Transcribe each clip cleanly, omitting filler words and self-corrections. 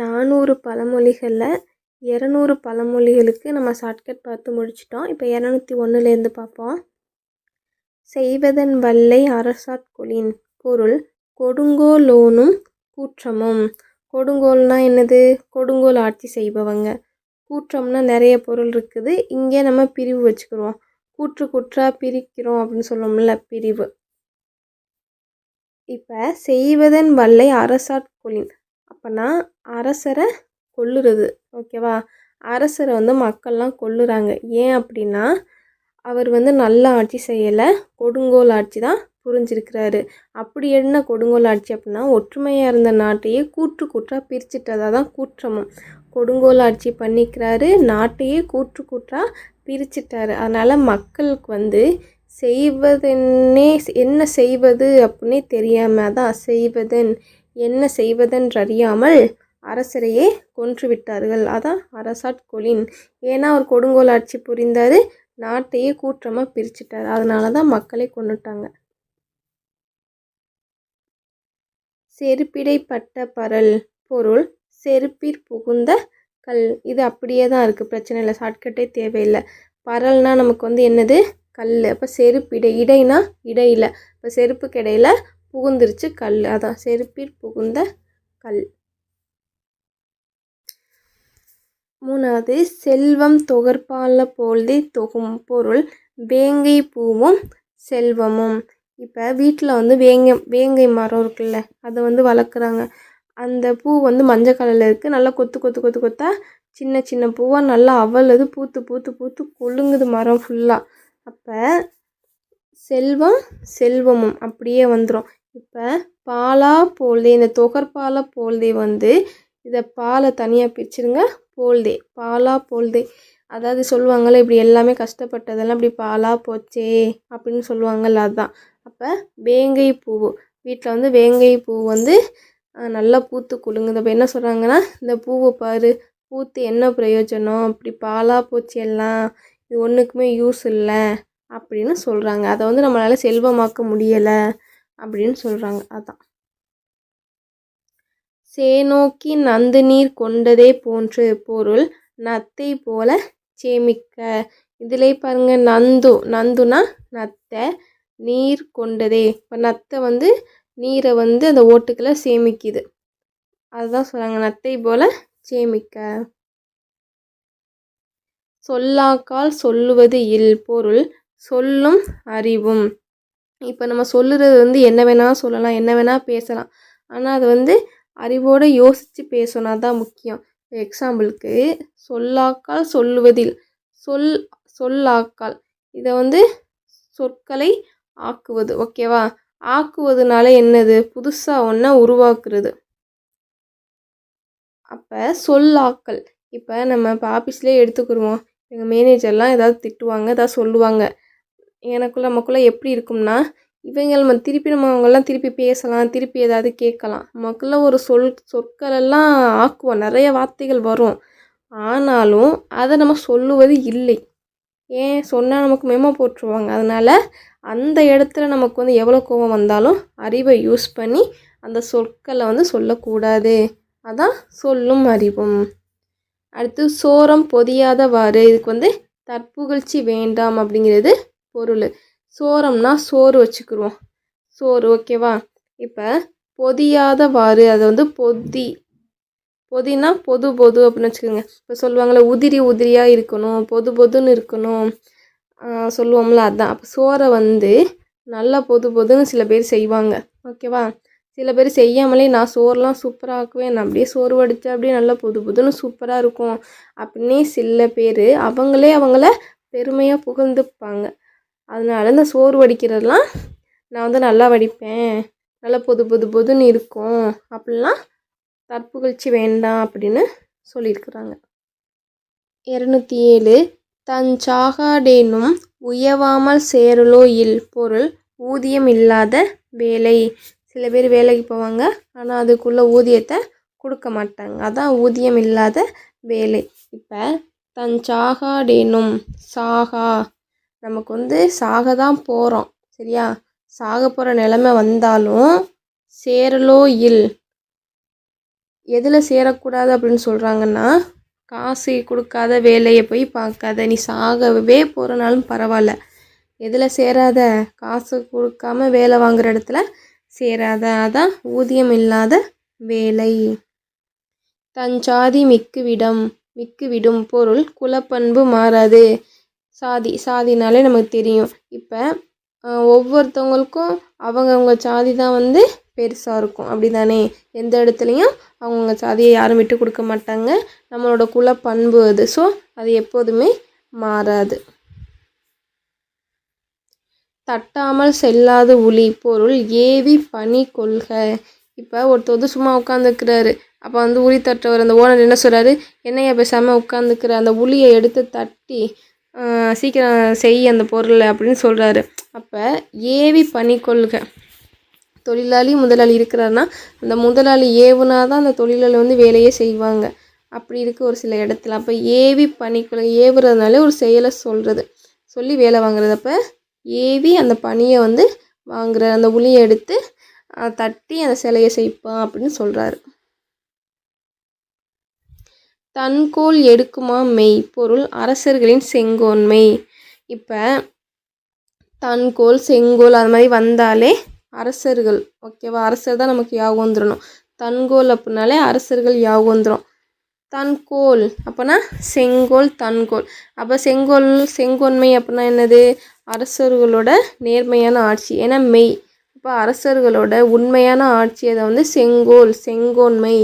400 பழமொழிகளில் 200 பழமொழிகளுக்கு நம்ம ஷார்ட்கட் பார்த்து முடிச்சிட்டோம். இப்போ 201லேருந்து பார்ப்போம். செய்வதன் வல்லை அரசாட்கொளின். பொருள்: கொடுங்கோலோனும் கூற்றமும். கொடுங்கோல்னா என்னது? கொடுங்கோல் ஆட்சி செய்பவங்க. கூற்றம்னா நிறைய பொருள் இருக்குது. இங்கே நம்ம பிரிவு வச்சுக்கிறோம். கூற்று குற்றா பிரிக்கிறோம் அப்படின்னு சொல்லுவோம்ல, பிரிவு. இப்போ செய்வதன் வல்லை அரசாட்கொளின் அப்போனா அரசரை கொல்லுறது. ஓகேவா? அரசரை மக்கள்லாம் கொல்லுறாங்க. ஏன் அப்படின்னா அவர் நல்ல ஆட்சி செய்யலை, கொடுங்கோல் ஆட்சி தான் புரிஞ்சிருக்கிறாரு. அப்படி என்ன கொடுங்கோல் ஆட்சி அப்படின்னா ஒற்றுமையாக இருந்த நாட்டையே கூற்று கூற்றாக பிரிச்சுட்டதாக தான் கூற்றமும். கொடுங்கோல் ஆட்சி பண்ணிக்கிறாரு, நாட்டையே கூற்று கூற்றாக பிரிச்சுட்டாரு. அதனால் மக்களுக்கு செய்வதென்னே என்ன செய்வது அப்படின்னே தெரியாமல் தான் செய்வதன் என்ன செய்வதென்றறியாமல் அரசரையே கொன்று விட்டார்கள். அதான் அரசாட்கொளின். ஏன்னா அவர் கொடுங்கோல் ஆட்சி புரிந்தார், நாட்டையே கூற்றமாக பிரிச்சுட்டார். அதனால தான் மக்களை கொண்டுட்டாங்க. செருப்பிடைப்பட்ட பரல். பொருள்: செருப்பிற் புகுந்த கல். இது அப்படியே தான் இருக்குது, பிரச்சனை இல்லை, ஷார்ட்கட்டே தேவையில்லை. பரல்னா நமக்கு என்னது? கல். அப்போ செருப்பிடை, இடைனா இடையில, இப்போ செருப்புக்கு இடையில புகுந்துருச்சு கல். அதான் செருப்பிற் புகுந்த கல். 3வது செல்வம் தொகர்பால போல்தே தொகும். பொருள்: வேங்கை பூவும் செல்வமும். இப்போ வீட்டில் வேங்கை மரம் இருக்குல்ல, அதை வளர்க்குறாங்க. அந்த பூ மஞ்சள் கலரில் இருக்குது. நல்லா கொத்து கொத்து கொத்து கொத்தா சின்ன சின்ன பூவாக நல்லா அவளுது பூத்து பூத்து பூத்து கொழுங்குது மரம் ஃபுல்லாக. அப்போ செல்வம் செல்வமும் அப்படியே வந்துடும். இப்போ பாலா போல்தே, இந்த தொகர்பால போல்தே இதை பாலை தனியாக பிரிச்சுருங்க. போல்தே, பாலா போல்தே, அதாவது சொல்லுவாங்கள்ல, இப்படி எல்லாமே கஷ்டப்பட்டதெல்லாம் இப்படி பாலா போச்சே அப்படின்னு சொல்லுவாங்கள்ல, அதுதான். அப்போ வேங்கை பூ, வீட்டில் வேங்கை பூ நல்லா பூத்து குலுங்குது. அப்போ என்ன சொல்கிறாங்கன்னா, இந்த பூவை பாரு, பூத்து என்ன பிரயோஜனம், இப்படி பாலா போச்சு எல்லாம், இது ஒன்றுக்குமே யூஸ் இல்லை அப்படின்னு சொல்கிறாங்க. அதை நம்மளால் செல்வமாக்க முடியலை அப்படின்னு சொல்கிறாங்க. அதான். சேனோக்கி நந்து நீர் கொண்டதே போன்று. பொருள்: நத்தை போல சேமிக்க. இதிலே பாருங்க, நந்துனா நத்தை, நீர் கொண்டதே, இப்போ நத்தை நீரை அந்த ஓட்டுக்களை சேமிக்குது. அதுதான் சொல்கிறாங்க, நத்தை போல சேமிக்க. சொல்லாக்கால் சொல்லுவது இல். பொருள்: சொல்லும் அறிவும். இப்போ நம்ம சொல்லுறது என்ன வேணால் சொல்லலாம், என்ன வேணால் பேசலாம், ஆனால் அது அறிவோடு யோசித்து பேசணும், அதுதான் முக்கியம். எக்ஸாம்பிளுக்கு சொல்லாக்கால் சொல்லுவதில், சொல்லாக்கால் இதை சொற்களை ஆக்குவது. ஓகேவா? ஆக்குவதுனால என்னது? புதுசாக ஒன்றை உருவாக்குறது. அப்போ சொல்லாக்கல். இப்போ நம்ம ஆஃபீஸ்லேயே எடுத்துக்கிடுவோம். எங்கள் மேனேஜர்லாம் ஏதாவது திட்டுவாங்க, ஏதாவது சொல்லுவாங்க. நமக்குள்ளே எப்படி இருக்கும்னா, இவங்க திருப்பி அவங்கெல்லாம் திருப்பி பேசலாம், திருப்பி ஏதாவது கேட்கலாம். நமக்குள்ள ஒரு சொற்களெல்லாம் ஆக்குவோம், நிறைய வார்த்தைகள் வரும். ஆனாலும் அதை நம்ம சொல்லுவது இல்லை. ஏன் சொன்னால் நமக்கு மெமோ போட்டுருவாங்க. அதனால் அந்த இடத்துல நமக்கு எவ்வளோ கோபம் வந்தாலும் அறிவை யூஸ் பண்ணி அந்த சொற்களை சொல்லக்கூடாது. அதான் சொல்லும் அறிவும். அடுத்து சோரம் பொதியாதவாறு. இதுக்கு தற்புகழ்ச்சி வேண்டாம் அப்படிங்கிறது பொருள். சோரம்னா சோறு வச்சுக்கிடுவோம், சோறு. ஓகேவா? இப்போ பொதியாதவாறு, அதை பொதினா பொது அப்படின்னு வச்சுக்கோங்க. இப்போ சொல்லுவாங்கள்ல, உதிரி உதிரியாக இருக்கணும், பொதுன்னு இருக்கணும் சொல்லுவோம்ல, அதுதான். அப்போ சோறை நல்லா பொதுன்னு சில பேர் செய்வாங்க. ஓகேவா? சில பேர் செய்யாமலே, நான் சோறுலாம் சூப்பராக ஆக்குவேன், நான் அப்படியே சோறு வடித்தா அப்படியே நல்லா பொதுன்னு சூப்பராக இருக்கும் அப்படின்னே சில பேர் அவங்கள பெருமையாக புகழ்ந்துப்பாங்க. அதனால இந்த சோறு வடிக்கிறதெல்லாம் நான் நல்லா வடிப்பேன், நல்லா பொதுன்னு இருக்கும் அப்படிலாம் தற்புகழ்ச்சி வேண்டாம் அப்படின்னு சொல்லியிருக்கிறாங்க. 207 தஞ்சாகாடேனும் உயவாமல் சேரலோ இல். பொருள்: ஊதியம் இல்லாத வேலை. சில பேர் வேலைக்கு போவாங்க, ஆனால் அதுக்குள்ள ஊதியத்தை கொடுக்க மாட்டாங்க. அதான் ஊதியம் இல்லாத வேலை. இப்போ தஞ்சாகாடேனும், சாகா, நமக்கு சாக தான் போகிறோம், சரியா? சாக போகிற நிலமை வந்தாலும் சேரலோ இல், எதில் சேரக்கூடாது அப்படின்னு சொல்கிறாங்கன்னா, காசு கொடுக்காத வேலையை போய் பார்க்காத, நீ சாகவே போகிறனாலும் பரவாயில்ல, எதில் சேராத, காசு கொடுக்காம வேலை வாங்குகிற இடத்துல சேராத, அதான் ஊதியம் இல்லாத வேலை. தஞ்சாதி மிக்குவிடும் பொருள் குலப்பண்பு மாறாது. சாதினாலே நமக்கு தெரியும். இப்போ ஒவ்வொருத்தவங்களுக்கும் அவங்கவுங்க சாதி தான் பெருசாக இருக்கும், அப்படி தானே? எந்த இடத்துலையும் அவங்கவுங்க சாதியை யாரும் விட்டு கொடுக்க மாட்டாங்க. நம்மளோட குலப்பண்பு அது. ஸோ அது எப்போதுமே மாறாது. தட்டாமல் செல்லாத உளி பொருள் ஏவி பணி கொள்க. இப்போ ஒருத்தர் சும்மா உட்காந்துக்கிறாரு. அப்போ உளி தட்டுறவர் அந்த ஓனர் என்ன சொல்கிறாரு, என்னையா பேசாமல் உட்காந்துக்கிற, அந்த உளியை எடுத்து தட்டி சீக்கிரம் செய் அந்த பொருளை அப்படின்னு சொல்கிறாரு. அப்போ ஏவி பணி கொள்க. தொழிலாளி முதலாளி இருக்கிறாருன்னா அந்த முதலாளி ஏவுனா தான் அந்த தொழிலாளி வேலையே செய்வாங்க. அப்படி இருக்குது ஒரு சில இடத்துல. அப்போ ஏவி பணிக்கொள்க, ஏவுறதுனால ஒரு செயலை சொல்லி வேலை வாங்குறது. அப்போ ஏவி அந்த பணியை வாங்குற, அந்த உளியை எடுத்து தட்டி அந்த சிலையை செய்ப்பான் அப்படின்னு சொல்கிறாரு. தன்கோல் எடுக்குமா மெய் பொருள் அரசர்களின் செங்கோன்மை. இப்போ தன்கோல் செங்கோல் அது மாதிரி வந்தாலே அரசர்கள், ஓகேவா? அரசர் தான் நமக்கு யாபகம் வந்துடணும். தன்கோல் அப்படின்னாலே அரசர்கள் யாபகம் வந்துடும். தன்கோல் அப்போனா செங்கோல், தன்கோல். அப்போ செங்கோன்மை அப்படின்னா என்னது? அரசர்களோட நேர்மையான ஆட்சி. ஏன்னா மெய், அப்போ அரசர்களோட உண்மையான ஆட்சி அதை செங்கோன்மை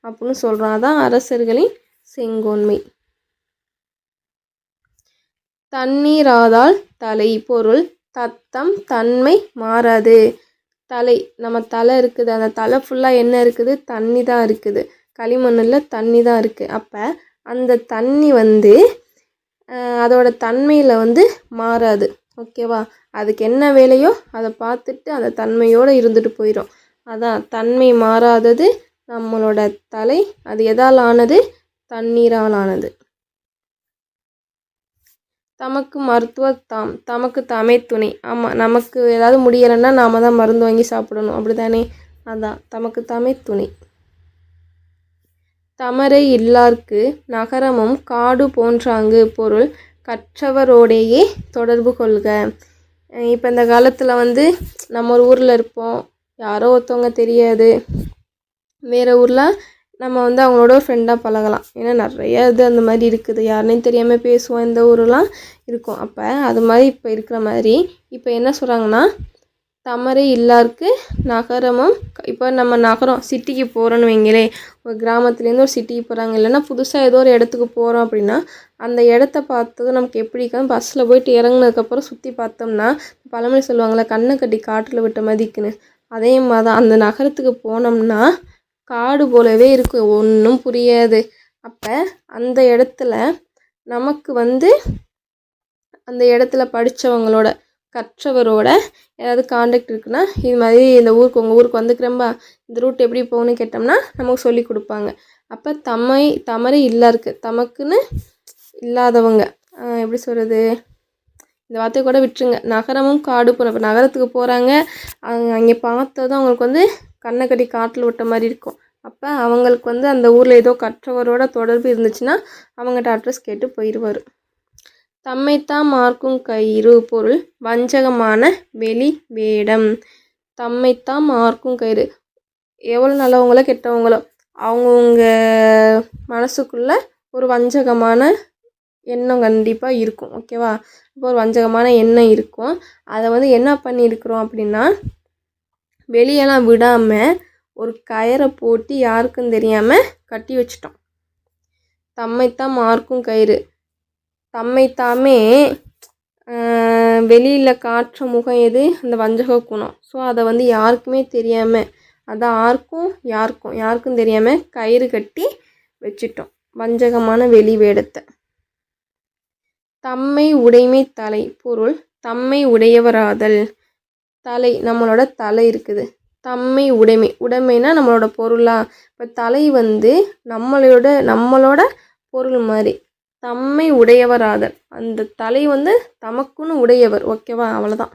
அப்படின்னு சொல்கிறான். அதான் அரசர்களின் செங்கோன்மை. தண்ணீராதால் தலை பொருள் தத்தம் தன்மை மாறாது. தலை, நம்ம தலை இருக்குது, அந்த தலை ஃபுல்லாக என்ன இருக்குது? தண்ணி தான் இருக்குது. களிமண்ணில் தண்ணி தான் இருக்குது. அப்போ அந்த தண்ணி அதோட தன்மையில் மாறாது, ஓகேவா? அதுக்கு என்ன வேலையோ அதை பார்த்துட்டு அந்த தன்மையோடு இருந்துட்டு போயிடும். அதான் தன்மை மாறாதது நம்மளோட தலை. அது எதால் ஆனது? தண்ணீரால் ஆனது. தமக்கு மருத்துவம் தமக்கு தாமே துணை. ஆமாம், நமக்கு ஏதாவது முடியலைன்னா நாம் தான் மருந்து வாங்கி சாப்பிடணும், அப்படி தானே? அதான் தமக்கு தாமே துணை. தமரை இல்லார்க்கு நகரமும் காடு போன்றாங்கு பொருள் கற்றவரோடையே தொடர்பு கொள்க. இப்போ இந்த காலத்தில் நம்ம ஒரு ஊரில் இருப்போம், யாரோ ஒருத்தவங்க தெரியாது, வேறு ஊரில் நம்ம அவங்களோட ஃப்ரெண்டாக பழகலாம். ஏன்னா நிறைய அந்த மாதிரி இருக்குது, யாருனையும் தெரியாமல் பேசுவோம், இந்த ஊரெலாம் இருக்கும். அப்போ அது மாதிரி இப்போ இருக்கிற மாதிரி இப்போ என்ன சொல்கிறாங்கன்னா, தமரை இல்லாருக்கு நகரமும். இப்போ நம்ம நகரம் சிட்டிக்கு போகிறோன்னு வைங்களே, ஒரு கிராமத்துலேருந்து ஒரு சிட்டிக்கு போகிறாங்க, இல்லைன்னா புதுசாக ஏதோ ஒரு இடத்துக்கு போகிறோம் அப்படின்னா அந்த இடத்த பார்த்ததும் நமக்கு எப்படி பஸ்ஸில் போயிட்டு இறங்குனதுக்கப்புறம் சுற்றி பார்த்தோம்னா பழமொழி சொல்லுவாங்களே, கண்ணை கட்டி காட்டில் விட்ட மதிக்குன்னு. அதே மாதிரி தான் அந்த நகரத்துக்கு போனோம்னா காடு போலவே இருக்கும், ஒன்றும் புரியாது. அப்போ அந்த இடத்துல நமக்கு அந்த இடத்துல படித்தவங்களோட, கற்றவரோட ஏதாவது காண்டாக்ட் இருக்குன்னா, இது மாதிரி இந்த ஊருக்கு, உங்கள் ஊருக்கு வந்துக்கிறேன்பா, இந்த ரூட் எப்படி போகணும்னு கேட்டோம்னா நமக்கு சொல்லி கொடுப்பாங்க. அப்போ தமரை இல்லாருக்கு, தமக்குன்னு இல்லாதவங்க, எப்படி சொல்கிறது, இந்த வார்த்தையை கூட விட்டுருங்க. நகரமும் காடு போகிற, இப்போ நகரத்துக்கு போகிறாங்க, அங்கே பார்த்ததும் அவங்களுக்கு கண்ணை கட்டி காட்டில் விட்ட மாதிரி இருக்கும். அப்போ அவங்களுக்கு அந்த ஊரில் ஏதோ கற்றவரோட தொடர்பு இருந்துச்சுன்னா அவங்ககிட்ட அட்ரஸ் கேட்டு போயிடுவார். தம்மைத்தான் மார்க்கும் கயிறு பொருள் வஞ்சகமான வெளி வேடம். தம்மைத்தான் மார்க்கும் கயிறு, எவ்வளோ நல்லவங்களோ கெட்டவங்களோ அவங்கவுங்க மனசுக்குள்ளே ஒரு வஞ்சகமான எண்ணம் கண்டிப்பாக இருக்கும், ஓகேவா? இப்போ ஒரு வஞ்சகமான எண்ணம் இருக்கும். அதை என்ன பண்ணியிருக்கிறோம் அப்படின்னா, வெளியெல்லாம் விடாமல் ஒரு கயிறை போட்டு யாருக்கும் தெரியாமல் கட்டி வச்சிட்டோம். தம்மைத்தான் மார்க்கும் கயிறு, தம்மைத்தாமே வெளியில் காட்டுற முகம் எது? அந்த வஞ்சக குணம். ஸோ அதை யாருக்குமே தெரியாமல், அதான் யாருக்கும் தெரியாமல் கயிறு கட்டி வச்சிட்டோம், வஞ்சகமான வெளி வேடத்தை. தம்மை உடைமை தலை பொருள் தம்மை உடையவராதல். தலை, நம்மளோட தலை இருக்குது, தம்மை உடைமைனா நம்மளோட பொருளாக. இப்போ தலை நம்மளோட பொருள் மாதிரி. தம்மை உடையவராதல், அந்த தலை தமக்குன்னு உடையவர், ஓகேவா? அவ்வளோதான்.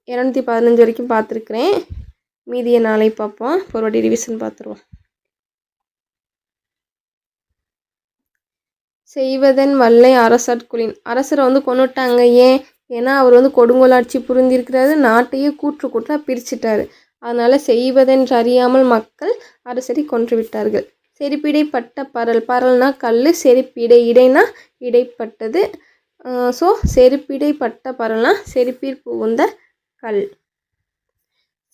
215 வரைக்கும் பார்த்துருக்குறேன். மீதியை நாளை பார்ப்போம். ஒரு வாட்டி ரிவிஷன் பார்த்துருவோம். செய்வதன் வல்லை அரசர்குலின். அரசரை வந்து கொண்டுட்டாங்க. ஏன்னா அவர் வந்து கொடுங்கோலாட்சி புரிந்திருக்கிறாரு, நாட்டையே கூற்று கூற்றாக பிரிச்சுட்டாரு. அதனால் செய்வதென்று அறியாமல் மக்கள் அரசரை கொன்று விட்டார்கள். செருப்பிடைப்பட்ட பரல். பரல்னா கல், செருப்பிடை இடைனா இடைப்பட்டது. ஸோ செருப்பிடைப்பட்ட பரல்னா செருப்பீர் புகுந்த கல்.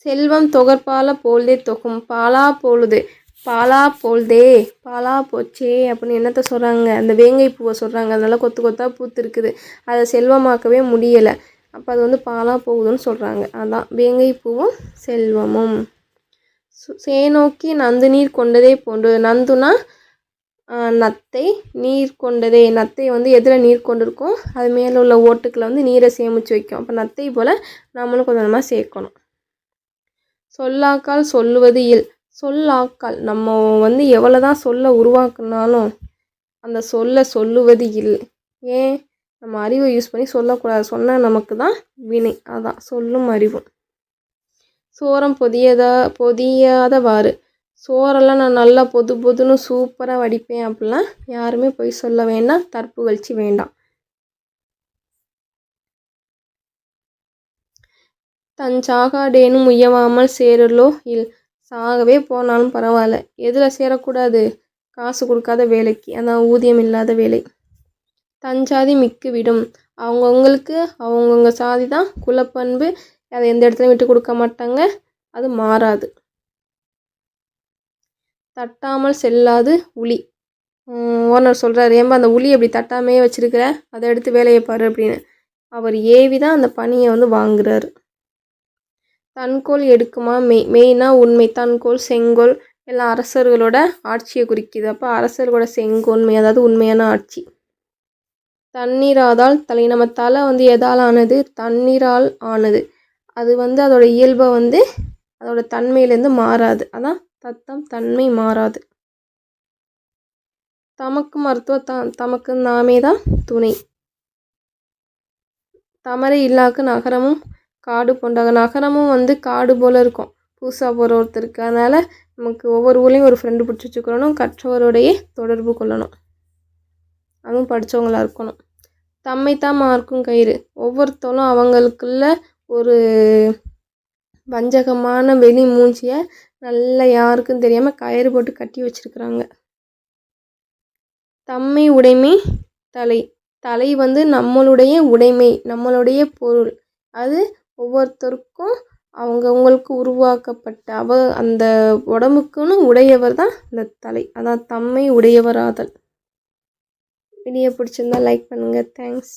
செல்வம் தொகற்பால போல்தே தொகும். பாலா போலுது, பாலா போல்தே, பாலா போச்சே அப்படின்னு என்னத்தை சொல்கிறாங்க, அந்த வேங்கை பூவை சொல்கிறாங்க. அதனால் கொத்து கொத்தாக பூத்து இருக்குது, அதை செல்வமாக்கவே முடியலை. அப்போ அது வந்து பாலா போகுதுன்னு சொல்கிறாங்க. அதான் வேங்கை பூவும் செல்வமும். சேனோக்கி நந்து நீர் கொண்டதே போன்று. நந்துனா நத்தை, நீர் கொண்டதே. நத்தை வந்து எதில் நீர் கொண்டு இருக்கும், அது மேலே உள்ள ஓட்டுக்களை வந்து நீரை சேமித்து வைக்கும். அப்போ நத்தை போல் நம்மளும் கொஞ்சம் கொஞ்சமாக சேர்க்கணும். சொல்லாக்கால் சொல்லுவது இல். சொல்லாக்கால் நம்ம வந்து எவ்வளோ தான் சொல்ல உருவாக்குனாலும் அந்த சொல்லுவது இல். ஏன், நம்ம அறிவை யூஸ் பண்ணி சொல்லக்கூடாது, சொன்னால் நமக்கு தான் வினை. அதான் சொல்லும் அறிவும். சோரம் பொதியாதவாறு. சோறெல்லாம் நான் நல்லா பொதுன்னு சூப்பராக வடிப்பேன் அப்படிலாம் யாருமே போய் சொல்ல வேண்டாம், தற்புகழ்ச்சி வேண்டாம். தன் சாகாடேனும் உய்யவாமல் சேரலோ இல். சாகவே போனாலும் பரவாயில்ல, எதில் சேரக்கூடாது, காசு கொடுக்காத வேலைக்கு, அதான் ஊதியம் இல்லாத வேலை. தஞ்சாதி மிக்கு விடும். அவங்கவுங்களுக்கு அவங்கவுங்க சாதி தான் குலப்பண்பு, அதை எந்த இடத்துலையும் விட்டு கொடுக்க மாட்டாங்க, அது மாறாது. தட்டாமல் செல்லாது உளி. ஓனர் சொல்கிறார், ஏன்பா அந்த உளி அப்படி தட்டாமையே வச்சுருக்கிற, அதை எடுத்து வேலையை பாரு அப்படின்னு. அவர் ஏவி தான் அந்த பணியை வந்து வாங்குறாரு. தன்கோல் எடுக்குமா மெய்னா உண்மை. தன்கோல் செங்கோல் எல்லாம் அரசர்களோட ஆட்சியை குறிக்குது. அப்போ அரசர்களோட செங்கோன்மை, அதாவது உண்மையான ஆட்சி. தண்ணீராதால் தலை. நம்ம தலை வந்து எதால் ஆனது, தண்ணீரால் ஆனது. அது வந்து அதோட இயல்பை வந்து அதோட தன்மையிலேருந்து மாறாது, அதான் தத்தம் தன்மை மாறாது. தமக்கு மருத்துவ தமக்கு நாமே தான் துணை. தமரை இல்லாக்கு நகரமும் காடு போன்றாங்க. நகரமும் வந்து காடு போல் இருக்கும் புதுசாக போகிற ஒருத்தருக்கு. அதனால் நமக்கு ஒவ்வொரு ஊர்லேயும் ஒரு ஃப்ரெண்டு பிடிச்சி வச்சுக்கணும், கற்றவரோடையே தொடர்பு கொள்ளணும், அதுவும் படித்தவங்களாக இருக்கணும். தம்மை தான் மார்க்கும் கயிறு. ஒவ்வொருத்தரும் அவங்களுக்குள்ள ஒரு வஞ்சகமான வெளி மூஞ்சியை நல்லா யாருக்கும் தெரியாமல் கயிறு போட்டு கட்டி வச்சுருக்குறாங்க. தம்மை உடைமை தலை. தலை வந்து நம்மளுடைய உடைமை, நம்மளுடைய பொருள். அது ஒவ்வொருத்தருக்கும் அவங்கவுங்களுக்கு உருவாக்கப்பட்ட அந்த உடம்புக்குன்னு உடையவர் தான் இந்த தலை, அதான் தம்மை உடையவராதல். வீடியோ பிடிச்சிருந்தா லைக் பண்ணுங்கள். தேங்க்ஸ்.